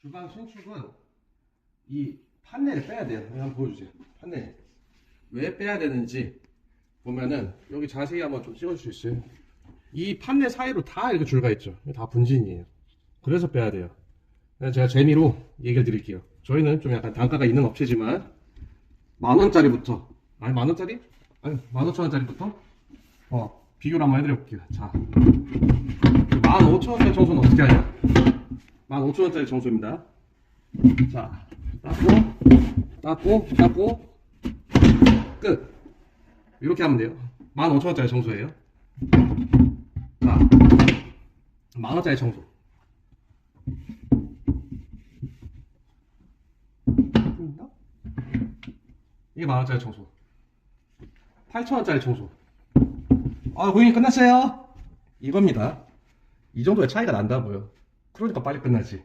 주방 신축은 이 판넬을 빼야 돼요. 여기 한번 보여주세요. 판넬 왜 빼야 되는지 보면은 여기 자세히 한번 좀 찍어줄 수 있어요. 이 판넬 사이로 다 이렇게 줄가 있죠. 이거 다 분진이에요. 그래서 빼야 돼요. 제가 재미로 얘기를 드릴게요. 저희는 좀 약간 단가가 있는 업체지만 10,000원짜리부터 아니 10,000원짜리? 아니 15,000원짜리부터 비교를 한번 해드려볼게요. 자 15,000원짜리 청소는 어떻게 하냐? 15,000원짜리 청소입니다. 자 닦고 끝. 이렇게 하면 돼요. 15,000원짜리 청소예요. 자 10,000원짜리 청소. 이게 10,000원짜리 청소. 8,000원짜리 청소. 고객님 끝났어요. 이겁니다. 이 정도의 차이가 난다고요. 그러니까 빨리 끝나지.